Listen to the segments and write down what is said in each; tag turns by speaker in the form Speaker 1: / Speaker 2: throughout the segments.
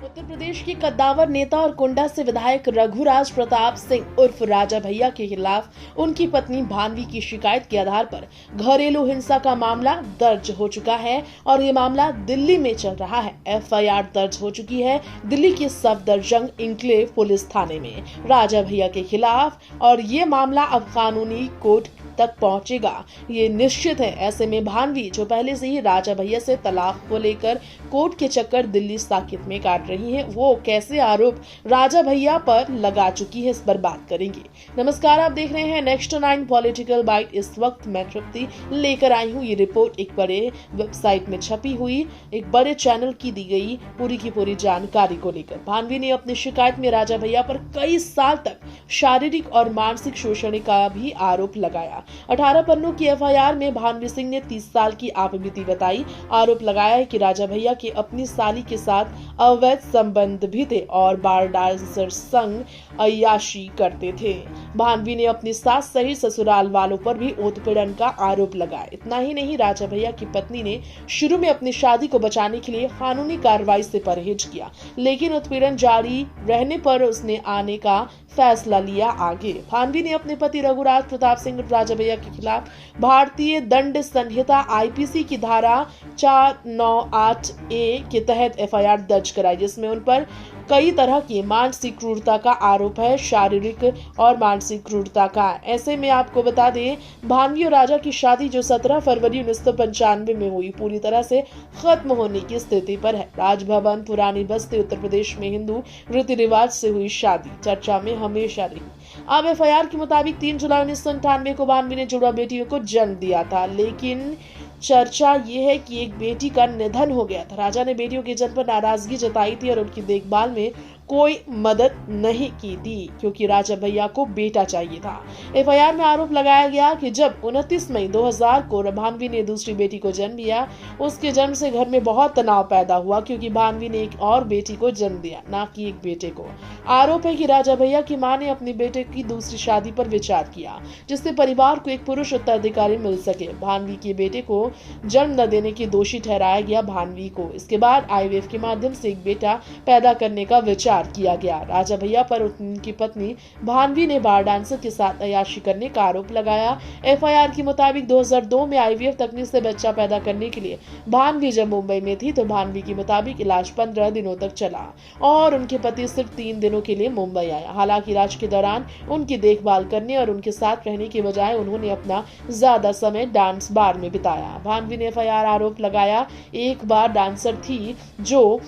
Speaker 1: उत्तर प्रदेश के कद्दावर नेता और कुंडा से विधायक रघुराज प्रताप सिंह उर्फ राजा भैया के खिलाफ उनकी पत्नी भानवी की शिकायत के आधार पर घरेलू हिंसा का मामला दर्ज हो चुका है और ये मामला दिल्ली में चल रहा है। एफआईआर दर्ज हो चुकी है दिल्ली के सफदरजंग इंक्लेव पुलिस थाने में राजा भैया के खिलाफ और ये मामला अब कानूनी कोर्ट तक पहुंचेगा, ये निश्चित है। ऐसे में भानवी जो पहले से ही राजा भैया से तलाक को लेकर कोर्ट के चक्कर दिल्ली साकेत में काट रही हैं, वो कैसे आरोप राजा भैया पर लगा चुकी है, इस पर बात करेंगे। नमस्कार, आप देख रहे हैं नेक्स्ट 9 पॉलिटिकल बाइट। इस वक्त मैं तृप्ति लेकर आई हूँ ये रिपोर्ट एक बड़े वेबसाइट में छपी हुई, एक बड़े चैनल की दी गई पूरी की पूरी जानकारी को लेकर। भानवी ने अपनी शिकायत में राजा भैया पर कई साल तक शारीरिक और मानसिक शोषण का भी आरोप लगाया। 18 पन्नों की एफआईआर में भानवी सिंह ने 30 साल की आपबीती बताई। आरोप लगाया है कि राजा भैया के अपनी साली के साथ अवैध संबंध भी थे और बार डांसर संग अय्याशी करते थे। भानवी ने अपनी सास सहित ससुराल वालों पर भी उत्पीड़न का आरोप लगाया। इतना ही नहीं, राजा भैया की पत्नी ने शुरू में अपनी शादी को बचाने के लिए कानूनी कार्रवाई से परहेज किया, लेकिन उत्पीड़न जारी रहने पर उसने आने का फैसला लिया आगे। भानवी ने अपने पति रघुराज प्रताप सिंह राजा भैया के खिलाफ भारतीय दंड संहिता आईपीसी की धारा 498 ए के तहत एफआईआर दर्ज कराई, जिसमें उन पर कई तरह की मानसिक क्रूरता का आरोप है, शारीरिक और मानसिक क्रूरता का। ऐसे में आपको बता दें, भानवी और राजा की शादी जो 17 फरवरी 1995 में हुई, पूरी तरह से खत्म होने की स्थिति पर है। राजभवन पुरानी बस्ती उत्तर प्रदेश में हिंदू रीति रिवाज से हुई शादी चर्चा में हमेशा रही। अब एफआईआर के मुताबिक 3 जुलाई 1998 को भानवी ने जुड़वा बेटियों को जन्म दिया था, लेकिन चर्चा ये है कि एक बेटी का निधन हो गया था। राजा ने बेटियों के जन्म पर नाराजगी जताई थी और उनकी देखभाल में कोई मदद नहीं की थी, क्योंकि राजा भैया को बेटा चाहिए था। एफआईआर में आरोप लगाया गया कि जब 29 मई 2000 को भानवी ने दूसरी बेटी को जन्म दिया, उसके जन्म से घर में बहुत तनाव पैदा हुआ, क्योंकि भानवी ने एक और बेटी को जन्म दिया, ना कि एक बेटे को। आरोप है कि राजा भैया की मां ने अपने बेटे की दूसरी शादी पर विचार किया, जिससे परिवार को एक पुरुष उत्तराधिकारी मिल सके। भानवी के बेटे को जन्म न देने की दोषी ठहराया गया भानवी को। इसके बाद आईवीएफ के माध्यम से एक बेटा पैदा करने का विचार किया गया। राजा भैया पर उनकी पत्नी भानवी ने बार डांसर के साथ अय्याशी करने का आरोप लगाया। एफआईआर के मुताबिक 2002 में आईवीएफ तकनीक से बच्चा पैदा करने के लिए भानवी जब मुंबई में थी, तो भानवी के मुताबिक इलाज 15 दिनों तक चला और उनके पति सिर्फ 3 दिनों के लिए मुंबई आया। हालांकि इलाज के दौरान उनकी देखभाल करने और उनके साथ रहने के बजाय उन्होंने अपना ज्यादा समय डांस बार में बिताया। भानवी ने एफआईआर आरोप लगाया, एक बार डांसर थी जो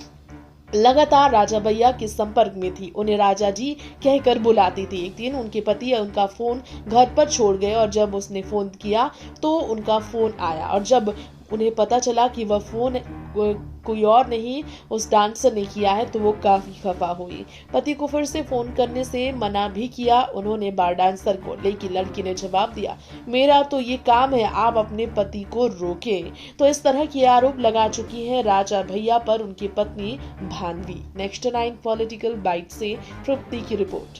Speaker 1: लगातार राजा भैया के संपर्क में थी, उन्हें राजा जी कहकर बुलाती थी। एक दिन उनके पति उनका फोन घर पर छोड़ गए और जब उसने फोन किया तो उनका फोन आया और जब उन्हें पता चला कि वह फोन कोई और नहीं उस डांसर ने किया है, तो वो काफी खफा हुई। पति को फिर से फोन करने से मना भी किया उन्होंने बार डांसर को, लेकिन लड़की ने जवाब दिया, मेरा तो ये काम है, आप अपने पति को रोके। तो इस तरह के आरोप लगा चुकी है राजा भैया पर उनकी पत्नी भानवी। नेक्स्ट 9 पॉलिटिकल बाइट से तृप्ति की रिपोर्ट।